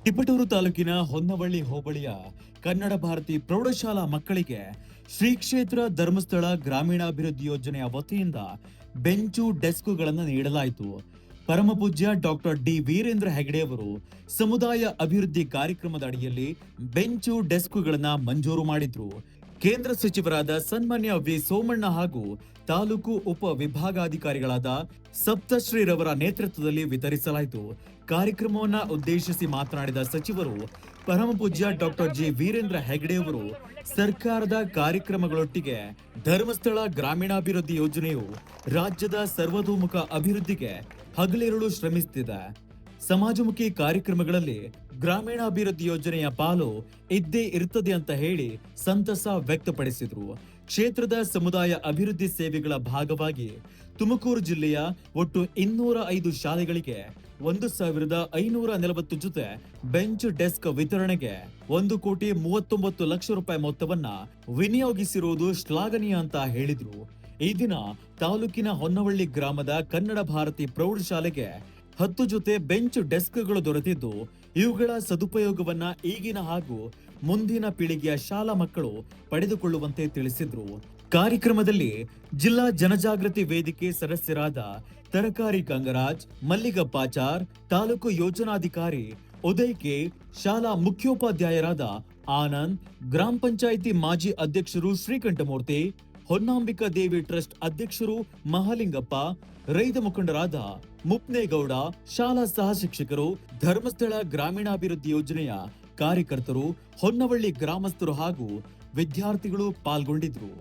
ತಿಪಟೂರು ತಾಲೂಕಿನ ಹೊನ್ನವಳ್ಳಿ ಹೋಬಳಿಯ ಕನ್ನಡ ಭಾರತಿ ಪ್ರೌಢಶಾಲಾ ಮಕ್ಕಳಿಗೆ ಶ್ರೀ ಕ್ಷೇತ್ರ ಧರ್ಮಸ್ಥಳ ಗ್ರಾಮೀಣಾಭಿವೃದ್ಧಿ ಯೋಜನೆಯ ವತಿಯಿಂದ ಬೆಂಚು ಡೆಸ್ಕ್ಗಳನ್ನು ನೀಡಲಾಯಿತು. ಪರಮಪೂಜ್ಯ ಡಾಕ್ಟರ್ ಡಿ ವೀರೇಂದ್ರ ಹೆಗಡೆ ಅವರು ಸಮುದಾಯ ಅಭಿವೃದ್ಧಿ ಕಾರ್ಯಕ್ರಮದ ಅಡಿಯಲ್ಲಿ ಬೆಂಚು ಡೆಸ್ಕ್ಗಳನ್ನು ಮಂಜೂರು ಮಾಡಿದ್ರು. ಕೇಂದ್ರ ಸಚಿವರಾದ ಸನ್ಮಾನ್ಯ ವಿ ಸೋಮಣ್ಣ ಹಾಗೂ ತಾಲೂಕು ಉಪ ವಿಭಾಗಾಧಿಕಾರಿಗಳಾದ ಸಪ್ತಶ್ರೀರವರ ನೇತೃತ್ವದಲ್ಲಿ ವಿತರಿಸಲಾಯಿತು. ಕಾರ್ಯಕ್ರಮವನ್ನ ಉದ್ದೇಶಿಸಿ ಮಾತನಾಡಿದ ಸಚಿವರು, ಪರಮಪೂಜ್ಯ ಡಾಕ್ಟರ್ ಜಿ ವೀರೇಂದ್ರ ಹೆಗಡೆ ಅವರು ಸರ್ಕಾರದ ಕಾರ್ಯಕ್ರಮಗಳೊಟ್ಟಿಗೆ ಧರ್ಮಸ್ಥಳ ಗ್ರಾಮೀಣಾಭಿವೃದ್ಧಿ ಯೋಜನೆಯು ರಾಜ್ಯದ ಸರ್ವತೋಮುಖ ಅಭಿವೃದ್ಧಿಗೆ ಹಗಲಿರುಳು ಶ್ರಮಿಸುತ್ತಿದೆ. ಸಮಾಜಮುಖಿ ಕಾರ್ಯಕ್ರಮಗಳಲ್ಲಿ ಗ್ರಾಮೀಣಾಭಿವೃದ್ಧಿ ಯೋಜನೆಯ ಪಾಲು ಇದ್ದೇ ಇರುತ್ತದೆ ಅಂತ ಹೇಳಿ ಸಂತಸ ವ್ಯಕ್ತಪಡಿಸಿದ್ರು. ಕ್ಷೇತ್ರದ ಸಮುದಾಯ ಅಭಿವೃದ್ಧಿ ಸೇವೆಗಳ ಭಾಗವಾಗಿ ತುಮಕೂರು ಜಿಲ್ಲೆಯ ಒಟ್ಟು 205 ಶಾಲೆಗಳಿಗೆ 1,540 ಜೊತೆ ಬೆಂಚ್ ಡೆಸ್ಕ್ ವಿತರಣೆಗೆ 1,39,00,000 ರೂಪಾಯಿ ಮೊತ್ತವನ್ನ ವಿನಿಯೋಗಿಸಿರುವುದು ಶ್ಲಾಘನೀಯ ಅಂತ ಹೇಳಿದ್ರು. ಈ ದಿನ ತಾಲೂಕಿನ ಹೊನ್ನವಳ್ಳಿ ಗ್ರಾಮದ ಕನ್ನಡ ಭಾರತಿ ಪ್ರೌಢಶಾಲೆಗೆ 10 ಜೊತೆ ಬೆಂಚ್ ಡೆಸ್ಕ್ಗಳು ದೊರೆತಿದ್ದು, ಇವುಗಳ ಸದುಪಯೋಗವನ್ನ ಈಗಿನ ಹಾಗೂ ಮುಂದಿನ ಪೀಳಿಗೆಯ ಶಾಲಾ ಮಕ್ಕಳು ಪಡೆದುಕೊಳ್ಳುವಂತೆ ತಿಳಿಸಿದ್ರು. ಕಾರ್ಯಕ್ರಮದಲ್ಲಿ ಜಿಲ್ಲಾ ಜನಜಾಗೃತಿ ವೇದಿಕೆ ಸದಸ್ಯರಾದ ತರಕಾರಿ ಗಂಗರಾಜ್, ಮಲ್ಲಿಗಪ್ಪಾಚಾರ್, ತಾಲೂಕು ಯೋಜನಾಧಿಕಾರಿ ಉದಯ್ ಕೆ, ಶಾಲಾ ಮುಖ್ಯೋಪಾಧ್ಯಾಯರಾದ ಆನಂದ್, ಗ್ರಾಮ ಪಂಚಾಯಿತಿ ಮಾಜಿ ಅಧ್ಯಕ್ಷರು ಶ್ರೀಕಂಠಮೂರ್ತಿ, ಹೊನ್ನಾಂಬಿಕಾ ದೇವಿ ಟ್ರಸ್ಟ್ ಅಧ್ಯಕ್ಷರು ಮಹಾಲಿಂಗಪ್ಪ, ರೈತ ಮುಖಂಡರಾದ ಮುಪ್ನೇಗೌಡ, ಶಾಲಾ ಸಹ ಶಿಕ್ಷಕರು, ಧರ್ಮಸ್ಥಳ ಗ್ರಾಮೀಣಾಭಿವೃದ್ಧಿ ಯೋಜನೆಯ ಕಾರ್ಯಕರ್ತರು, ಹೊನ್ನವಳ್ಳಿ ಗ್ರಾಮಸ್ಥರು ಹಾಗೂ ವಿದ್ಯಾರ್ಥಿಗಳು ಪಾಲ್ಗೊಂಡಿದ್ರು.